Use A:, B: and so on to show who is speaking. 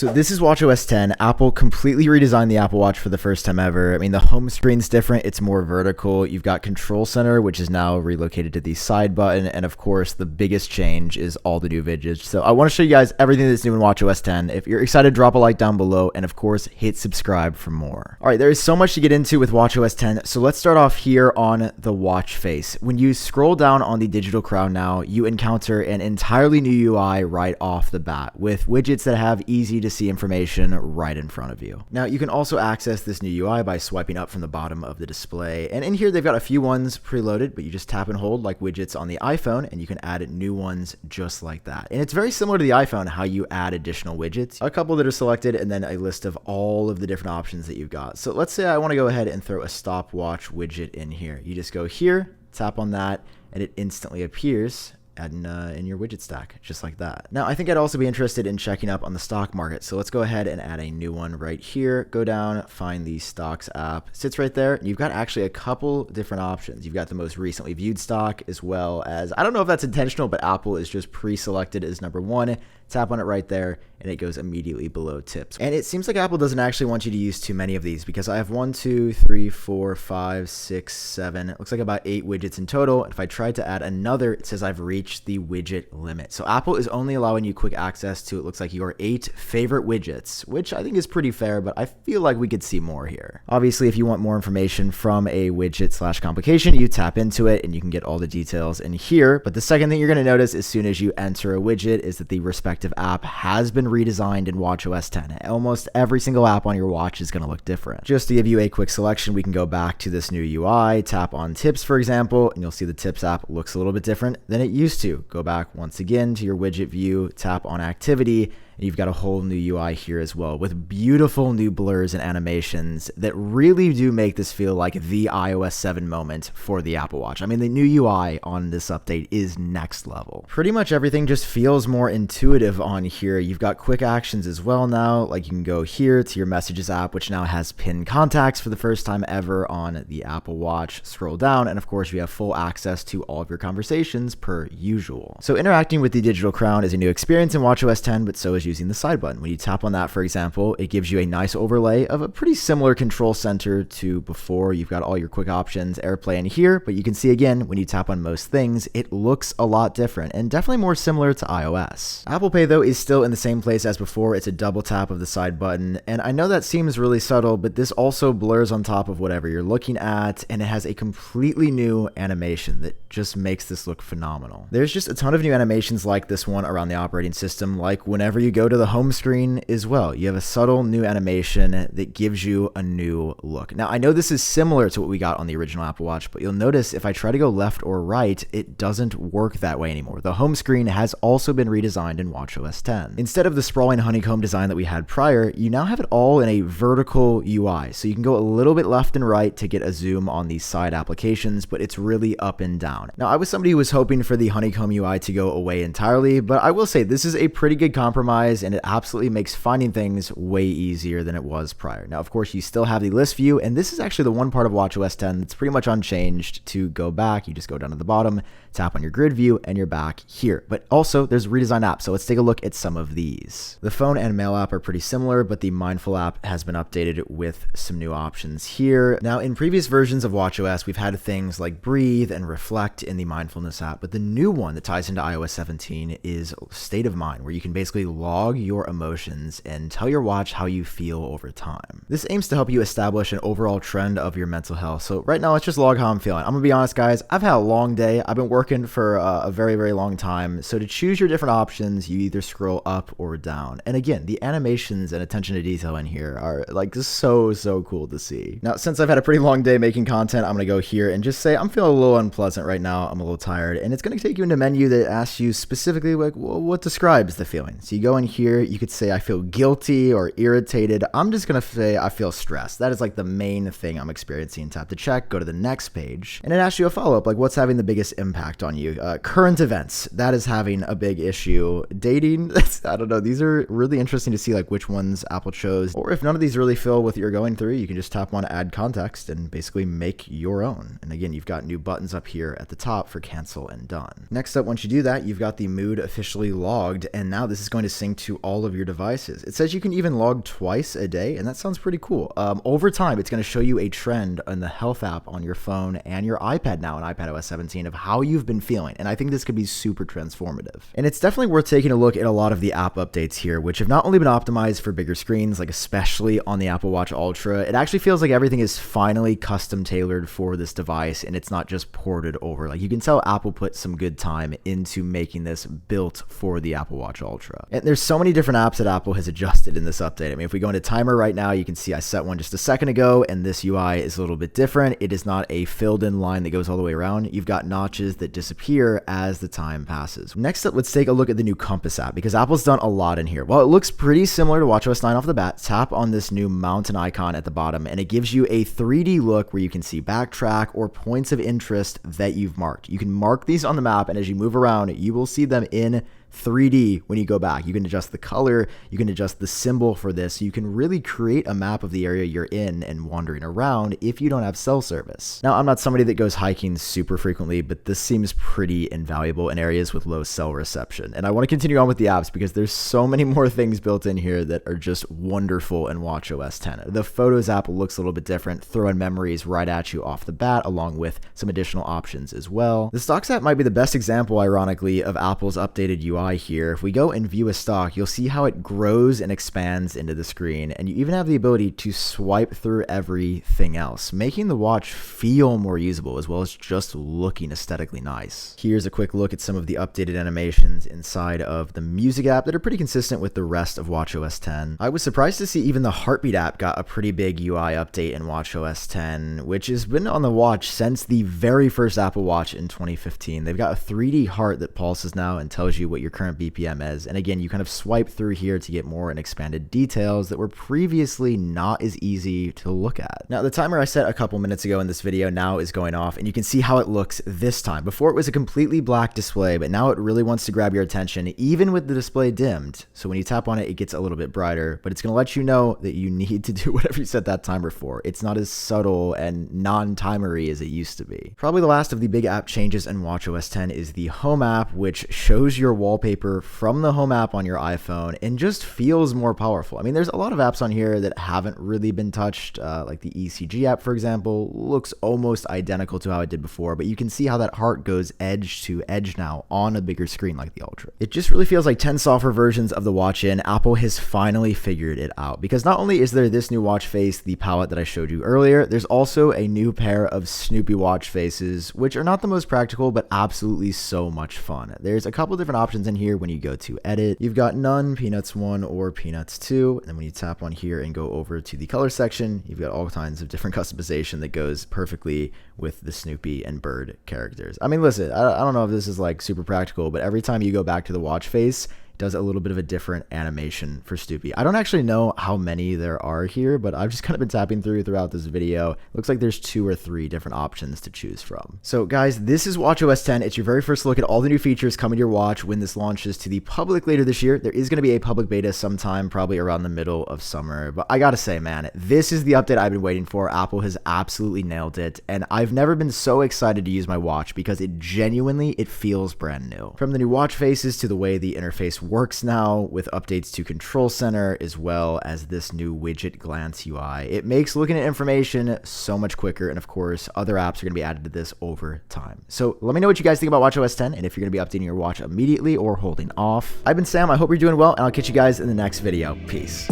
A: So this is watchOS 10. Apple completely redesigned the Apple Watch for the first time ever. I mean, the home screen's different. It's more vertical. You've got Control Center, which is now relocated to the side button. And of course, the biggest change is all the new widgets. So I want to show you guys everything that's new in watchOS 10. If you're excited, drop a like down below. And of course, hit subscribe for more. All right, there is so much to get into with watchOS 10. So let's start off here on the watch face. When you scroll down on the digital crown now, you encounter an entirely new UI right off the bat with widgets that have easy to see information right in front of you. Now you can also access this new UI by swiping up from the bottom of the display, and in here they've got a few ones preloaded, but you just tap and hold like widgets on the iPhone and you can add new ones just like that. And it's very similar to the iPhone how you add additional widgets, a couple that are selected and then a list of all of the different options that you've got. So let's say I want to go ahead and throw a stopwatch widget in here. You just go here, tap on that, and it instantly appears in your widget stack, just like that. Now, I think I'd also be interested in checking up on the stock market. So let's go ahead and add a new one right here. Go down, find the stocks app. It sits right there. You've got actually a couple different options. You've got the most recently viewed stock, as well as, I don't know if that's intentional, but Apple is just pre-selected as number one. Tap on it right there, and it goes immediately below tips. And it seems like Apple doesn't actually want you to use too many of these, because I have 1, 2, 3, 4, 5, 6, 7. It looks like about 8 widgets in total. If I tried to add another, it says I've reached the widget limit. So Apple is only allowing you quick access to, it looks like, your 8 favorite widgets, which I think is pretty fair, but I feel like we could see more here. Obviously, if you want more information from a widget / complication, you tap into it and you can get all the details in here. But the second thing you're going to notice as soon as you enter a widget is that the respective app has been redesigned in watchOS 10. Almost every single app on your watch is going to look different. Just to give you a quick selection, we can go back to this new UI, tap on tips, for example, and you'll see the tips app looks a little bit different than it used to. Go back once again to your widget view, tap on activity, and you've got a whole new UI here as well with beautiful new blurs and animations that really do make this feel like the iOS 7 moment for the Apple Watch. I mean, the new UI on this update is next level. Pretty much everything just feels more intuitive on here. You've got quick actions as well now, like you can go here to your Messages app, which now has pinned contacts for the first time ever on the Apple Watch. Scroll down, and of course you have full access to all of your conversations per usual. So interacting with the digital crown is a new experience in watchOS 10, but so is using the side button. When you tap on that, for example, it gives you a nice overlay of a pretty similar control center to before. You've got all your quick options, AirPlay in here, but you can see again, when you tap on most things, it looks a lot different and definitely more similar to iOS. Apple Pay, though, is still in the same place as before. It's a double tap of the side button, and I know that seems really subtle, but this also blurs on top of whatever you're looking at, and it has a completely new animation that just makes this look phenomenal. There's just a ton of new animations like this one around the operating system, like whenever you go to the home screen as well. You have a subtle new animation that gives you a new look. Now, I know this is similar to what we got on the original Apple Watch, but you'll notice if I try to go left or right, it doesn't work that way anymore. The home screen has also been redesigned in watchOS 10. Instead of the sprawling honeycomb design that we had prior, you now have it all in a vertical UI. So you can go a little bit left and right to get a zoom on these side applications, but it's really up and down. Now, I was somebody who was hoping for the honeycomb UI to go away entirely, but I will say this is a pretty good compromise, and it absolutely makes finding things way easier than it was prior. Now, of course, you still have the list view, and this is actually the one part of watchOS 10 that's pretty much unchanged. To go back, you just go down to the bottom, tap on your grid view, and you're back here. But also, there's redesigned apps, so let's take a look at some of these. The phone and mail app are pretty similar, but the Mindful app has been updated with some new options here. Now, in previous versions of watchOS, we've had things like Breathe and Reflect in the Mindfulness app, but the new one that ties into iOS 17 is State of Mind, where you can basically log your emotions and tell your watch how you feel over time. This aims to help you establish an overall trend of your mental health. So right now, let's just log how I'm feeling. I'm gonna be honest, guys, I've had a long day. I've been working for a very, very long time. So to choose your different options, you either scroll up or down. And again, the animations and attention to detail in here are like just so cool to see. Now, since I've had a pretty long day making content, I'm gonna go here and just say I'm feeling a little unpleasant right now. I'm a little tired, and it's gonna take you into a menu that asks you specifically like, well, what describes the feeling. So you go in here, you could say I feel guilty or irritated. I'm just gonna say I feel stressed. That is like the main thing I'm experiencing. Tap to check, go to the next page, and it asks you a follow-up, like what's having the biggest impact on you. Current events, that is having a big issue. Dating, I don't know, these are really interesting to see like which ones Apple chose, or if none of these really feel what you're going through, you can just tap on add context and basically make your own. And again, you've got new buttons up here at the top for cancel and done. Next up, once you do that, you've got the mood officially logged, and now this is going to sync sync to all of your devices. It says you can even log twice a day, and that sounds pretty cool. Over time, it's going to show you a trend in the health app on your phone and your iPad now in iPadOS 17 of how you've been feeling, and I think this could be super transformative. And it's definitely worth taking a look at a lot of the app updates here, which have not only been optimized for bigger screens, like especially on the Apple Watch Ultra, it actually feels like everything is finally custom tailored for this device, and it's not just ported over. Like, you can tell Apple put some good time into making this built for the Apple Watch Ultra. And there's so many different apps that Apple has adjusted in this update. I mean, if we go into timer right now, you can see I set one just a second ago, and this UI is a little bit different. It is not a filled in line that goes all the way around. You've got notches that disappear as the time passes. Next up, let's take a look at the new Compass app, because Apple's done a lot in here. While it looks pretty similar to watchOS 9 off the bat, tap on this new mountain icon at the bottom, and it gives you a 3D look where you can see backtrack or points of interest that you've marked. You can mark these on the map, and as you move around, you will see them in 3D when you go back. You can adjust the color, you can adjust the symbol for this, so you can really create a map of the area you're in and wandering around if you don't have cell service. Now, I'm not somebody that goes hiking super frequently, but this seems pretty invaluable in areas with low cell reception. And I want to continue on with the apps because there's so many more things built in here that are just wonderful in watchOS 10. The Photos app looks a little bit different, throwing memories right at you off the bat, along with some additional options as well. The Stocks app might be the best example, ironically, of Apple's updated UI here. If we go and view a stock, you'll see how it grows and expands into the screen, and you even have the ability to swipe through everything else, making the watch feel more usable as well as just looking aesthetically nice. Here's a quick look at some of the updated animations inside of the Music app that are pretty consistent with the rest of watchOS 10. I was surprised to see even the Heartbeat app got a pretty big UI update in watchOS 10, which has been on the watch since the very first Apple Watch in 2015. They've got a 3D heart that pulses now and tells you what your current BPM is. And again, you kind of swipe through here to get more and expanded details that were previously not as easy to look at. Now, the timer I set a couple minutes ago in this video now is going off, and you can see how it looks this time. Before it was a completely black display, but now it really wants to grab your attention, even with the display dimmed. So when you tap on it, it gets a little bit brighter, but it's going to let you know that you need to do whatever you set that timer for. It's not as subtle and non-timery as it used to be. Probably the last of the big app changes in watchOS 10 is the Home app, which shows your wallpaper from the Home app on your iPhone and just feels more powerful. I mean, there's a lot of apps on here that haven't really been touched, like the ECG app, for example, looks almost identical to how it did before, but you can see how that heart goes edge to edge now on a bigger screen like the Ultra. It just really feels like 10 software versions of the watch in. Apple has finally figured it out, because not only is there this new watch face, the palette that I showed you earlier, there's also a new pair of Snoopy watch faces, which are not the most practical, but absolutely so much fun. There's a couple different options in here when you go to edit. You've got none, Peanuts 1, or Peanuts 2. And then when you tap on here and go over to the color section, you've got all kinds of different customization that goes perfectly with the Snoopy and Bird characters. I mean, listen, I don't know if this is like super practical, but every time you go back to the watch face, does a little bit of a different animation for Snoopy. I don't actually know how many there are here, but I've just kind of been tapping throughout this video. Looks like there's 2 or 3 different options to choose from. So guys, this is watchOS 10. It's your very first look at all the new features coming to your watch when this launches to the public later this year. There is going to be a public beta sometime, probably around the middle of summer. But I gotta say, man, this is the update I've been waiting for. Apple has absolutely nailed it, and I've never been so excited to use my watch because it feels brand new. From the new watch faces to the way the interface works now with updates to Control Center, as well as this new widget glance UI. It makes looking at information so much quicker, and of course, other apps are going to be added to this over time. So let me know what you guys think about watchOS 10, and if you're going to be updating your watch immediately or holding off. I've been Sam, I hope you're doing well, and I'll catch you guys in the next video. Peace.